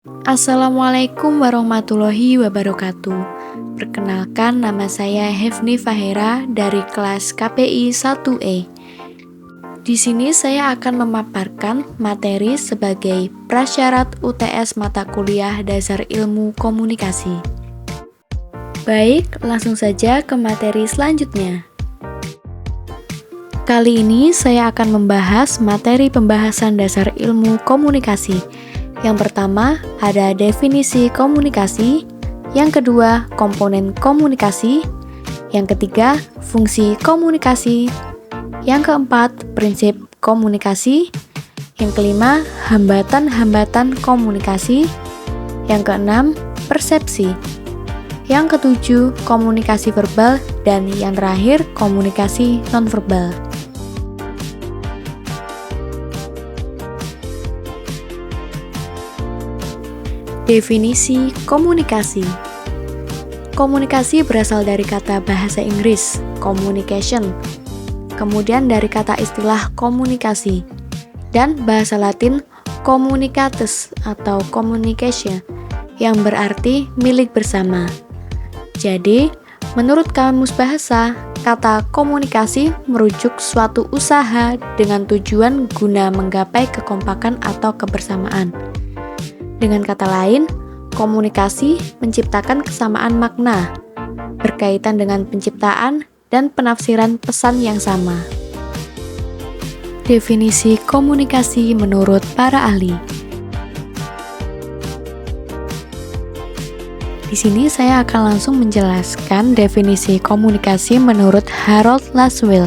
Assalamualaikum warahmatullahi wabarakatuh. Perkenalkan, nama saya Hefni Fahera dari kelas KPI 1E. Di sini saya akan memaparkan materi sebagai prasyarat UTS mata kuliah Dasar Ilmu Komunikasi. Baik, langsung saja ke materi selanjutnya. Kali ini saya akan membahas materi pembahasan dasar ilmu komunikasi. Yang pertama, ada definisi komunikasi. Yang kedua, komponen komunikasi. Yang ketiga, fungsi komunikasi. Yang keempat, prinsip komunikasi. Yang kelima, hambatan-hambatan komunikasi. Yang keenam, persepsi. Yang ketujuh, komunikasi verbal. Dan yang terakhir, komunikasi nonverbal. Definisi komunikasi. Komunikasi berasal dari kata bahasa Inggris, communication, kemudian dari kata istilah komunikasi, dan bahasa Latin communicatus atau communication, yang berarti milik bersama. Jadi, menurut Kamus Bahasa, kata komunikasi merujuk suatu usaha dengan tujuan guna menggapai kekompakan atau kebersamaan. Dengan kata lain, komunikasi menciptakan kesamaan makna, berkaitan dengan penciptaan dan penafsiran pesan yang sama. Definisi komunikasi menurut para ahli. Di sini saya akan langsung menjelaskan definisi komunikasi menurut Harold Laswell.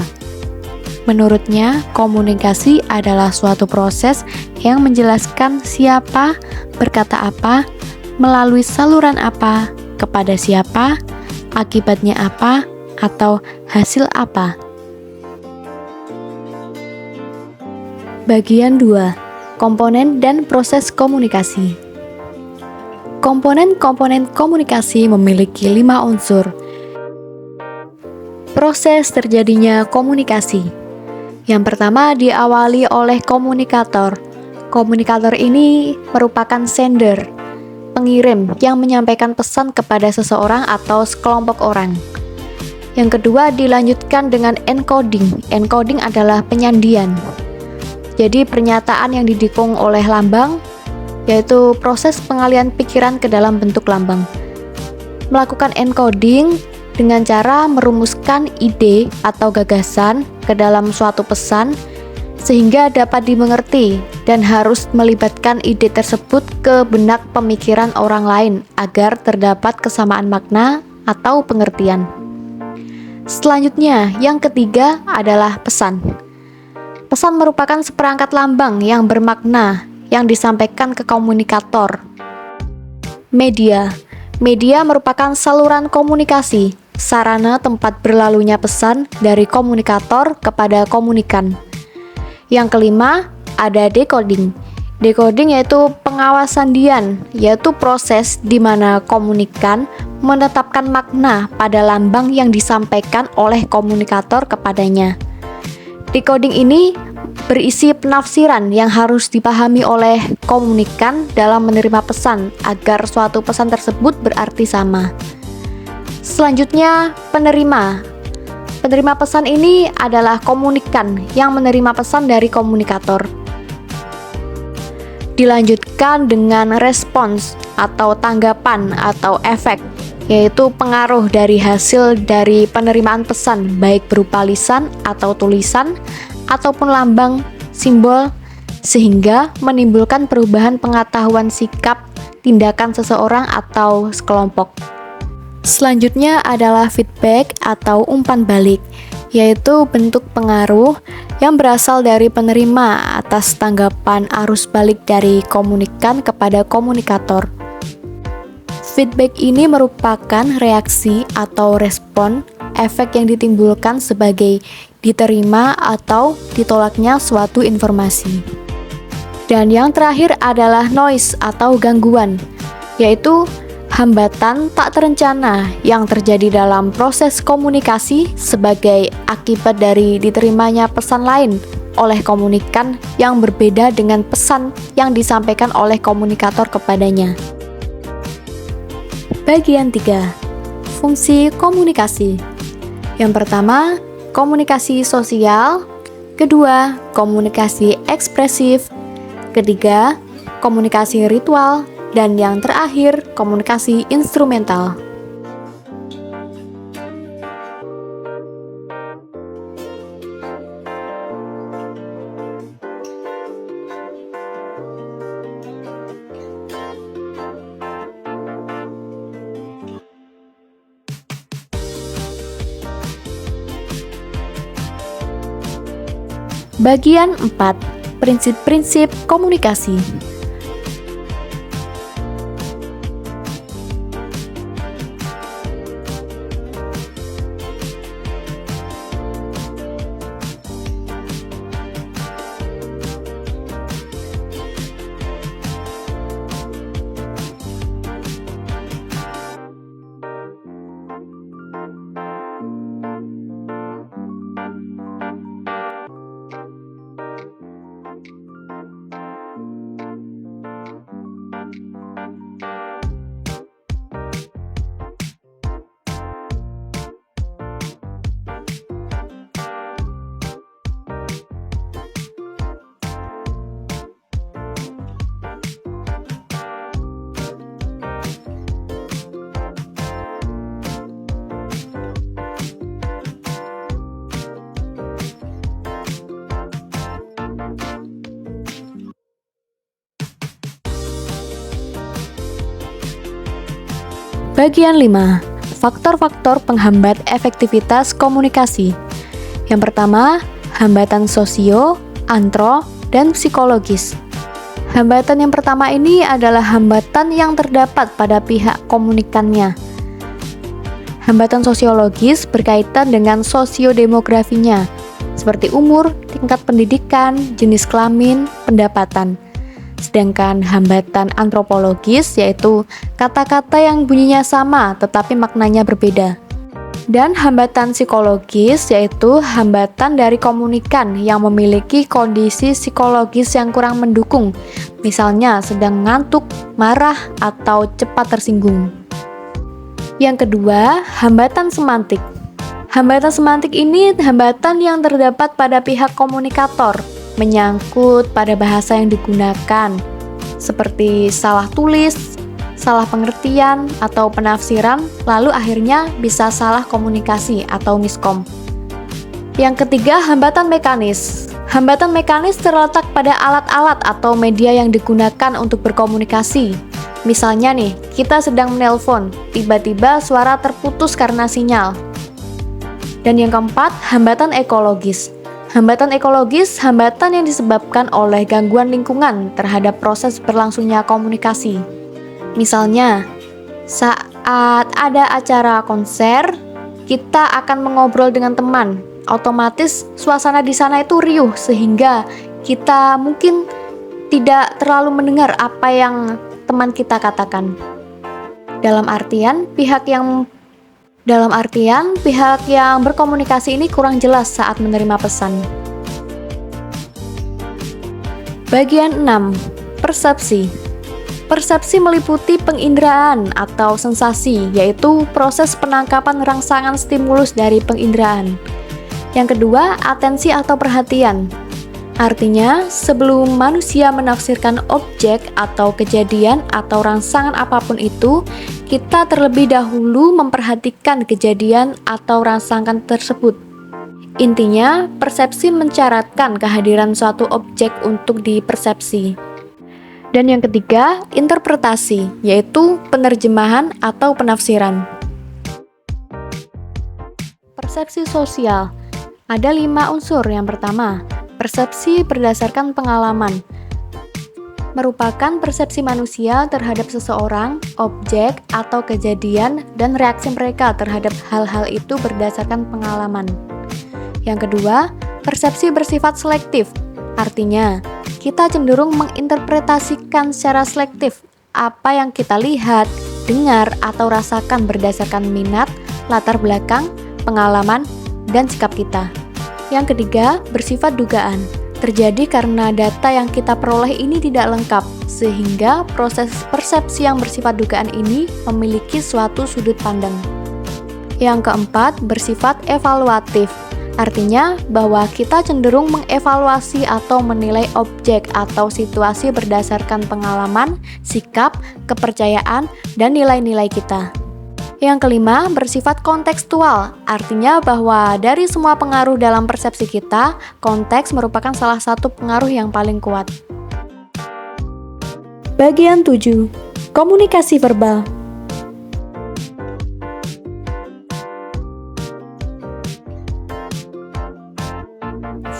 Menurutnya, komunikasi adalah suatu proses yang menjelaskan siapa, berkata apa, melalui saluran apa, kepada siapa, akibatnya apa, atau hasil apa. Bagian 2. Komponen dan proses komunikasi. Komponen-komponen komunikasi memiliki 5 unsur. Proses terjadinya komunikasi. Yang pertama diawali oleh komunikator. Komunikator ini merupakan sender, pengirim yang menyampaikan pesan kepada seseorang atau sekelompok orang. Yang kedua dilanjutkan dengan encoding. Encoding adalah penyandian. Jadi pernyataan yang didukung oleh lambang, yaitu proses pengalian pikiran ke dalam bentuk lambang. Melakukan encoding dengan cara merumuskan ide atau gagasan ke dalam suatu pesan sehingga dapat dimengerti dan harus melibatkan ide tersebut ke benak pemikiran orang lain agar terdapat kesamaan makna atau pengertian. Selanjutnya, yang ketiga adalah pesan. Pesan merupakan seperangkat lambang yang bermakna yang disampaikan ke komunikator. Media. Media merupakan saluran komunikasi, sarana tempat berlalunya pesan dari komunikator kepada komunikan. Yang kelima, ada decoding. Decoding yaitu pengawasan dian, yaitu proses di mana komunikan menetapkan makna pada lambang yang disampaikan oleh komunikator kepadanya. Decoding ini berisi penafsiran yang harus dipahami oleh komunikan dalam menerima pesan agar suatu pesan tersebut berarti sama. Selanjutnya, penerima. Penerima pesan ini adalah komunikan yang menerima pesan dari komunikator. Dilanjutkan dengan respons atau tanggapan atau efek, yaitu pengaruh dari hasil dari penerimaan pesan baik berupa lisan atau tulisan ataupun lambang, simbol, sehingga menimbulkan perubahan pengetahuan sikap, tindakan seseorang atau sekelompok. Selanjutnya adalah feedback atau umpan balik, yaitu bentuk pengaruh yang berasal dari penerima atas tanggapan arus balik dari komunikan kepada komunikator. Feedback ini merupakan reaksi atau respon efek yang ditimbulkan sebagai diterima atau ditolaknya suatu informasi. Dan yang terakhir adalah noise atau gangguan, yaitu hambatan tak terencana yang terjadi dalam proses komunikasi sebagai akibat dari diterimanya pesan lain oleh komunikan yang berbeda dengan pesan yang disampaikan oleh komunikator kepadanya. Bagian 3. Fungsi komunikasi. Yang pertama, komunikasi sosial. Kedua, komunikasi ekspresif. Ketiga, komunikasi ritual. Dan yang terakhir, komunikasi instrumental. Bagian 4. Prinsip-prinsip komunikasi. Bagian 5. Faktor-faktor penghambat efektivitas komunikasi. Yang pertama, hambatan sosio, antro, dan psikologis. Hambatan yang pertama ini adalah hambatan yang terdapat pada pihak komunikannya. Hambatan sosiologis berkaitan dengan sosiodemografinya, seperti umur, tingkat pendidikan, jenis kelamin, pendapatan. Sedangkan hambatan antropologis yaitu kata-kata yang bunyinya sama tetapi maknanya berbeda. Dan hambatan psikologis yaitu hambatan dari komunikan yang memiliki kondisi psikologis yang kurang mendukung, misalnya sedang ngantuk, marah, atau cepat tersinggung. Yang kedua, hambatan semantik. Hambatan semantik ini hambatan yang terdapat pada pihak komunikator, menyangkut pada bahasa yang digunakan, seperti salah tulis, salah pengertian, atau penafsiran, lalu akhirnya bisa salah komunikasi atau miskom. Yang ketiga, hambatan mekanis. Hambatan mekanis terletak pada alat-alat atau media yang digunakan untuk berkomunikasi. Misalnya nih, kita sedang menelpon, tiba-tiba suara terputus karena sinyal. Dan yang keempat, hambatan ekologis. Hambatan ekologis, hambatan yang disebabkan oleh gangguan lingkungan terhadap proses berlangsungnya komunikasi. Misalnya, saat ada acara konser, kita akan mengobrol dengan teman. Otomatis suasana di sana itu riuh sehingga kita mungkin tidak terlalu mendengar apa yang teman kita katakan. Dalam artian pihak yang berkomunikasi ini kurang jelas saat menerima pesan. Bagian 6. Persepsi. Persepsi meliputi penginderaan atau sensasi, yaitu proses penangkapan rangsangan stimulus dari penginderaan. Yang kedua, atensi atau perhatian. Artinya, sebelum manusia menafsirkan objek atau kejadian atau rangsangan apapun itu, kita terlebih dahulu memperhatikan kejadian atau rangsangan tersebut. Intinya, persepsi mencaratkan kehadiran suatu objek untuk dipersepsi. Dan yang ketiga, interpretasi, yaitu penerjemahan atau penafsiran. Persepsi sosial. Ada 5 unsur. Yang pertama, persepsi berdasarkan pengalaman. Merupakan persepsi manusia terhadap seseorang, objek, atau kejadian, dan reaksi mereka terhadap hal-hal itu berdasarkan pengalaman. Yang kedua, persepsi bersifat selektif. Artinya, kita cenderung menginterpretasikan secara selektif apa yang kita lihat, dengar, atau rasakan berdasarkan minat, latar belakang, pengalaman, dan sikap kita. Yang ketiga, bersifat dugaan. terjadi karena data yang kita peroleh ini tidak lengkap, sehingga proses persepsi yang bersifat dugaan ini memiliki suatu sudut pandang. Yang keempat, bersifat evaluatif. Artinya bahwa kita cenderung mengevaluasi atau menilai objek atau situasi berdasarkan pengalaman, sikap, kepercayaan, dan nilai-nilai kita. Yang kelima, bersifat kontekstual. Artinya bahwa dari semua pengaruh dalam persepsi kita, konteks merupakan salah satu pengaruh yang paling kuat. Bagian 7. Komunikasi verbal.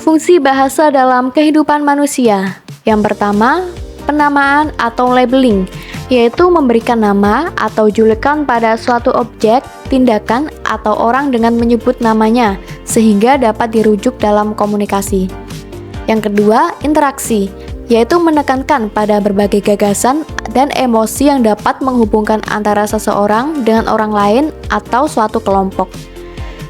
Fungsi bahasa dalam kehidupan manusia. Yang pertama, penamaan atau labeling, yaitu memberikan nama atau julukan pada suatu objek, tindakan, atau orang dengan menyebut namanya, sehingga dapat dirujuk dalam komunikasi. Yang kedua, interaksi, yaitu menekankan pada berbagai gagasan dan emosi yang dapat menghubungkan antara seseorang dengan orang lain atau suatu kelompok.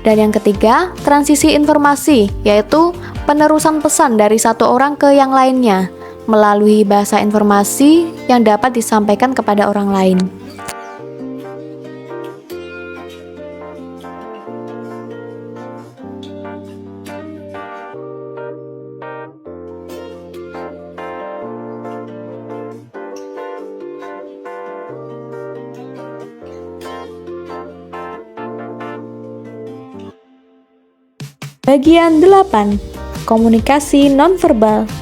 Dan yang ketiga, transisi informasi, yaitu penerusan pesan dari satu orang ke yang lainnya melalui bahasa informasi yang dapat disampaikan kepada orang lain. Bagian 8. Komunikasi nonverbal.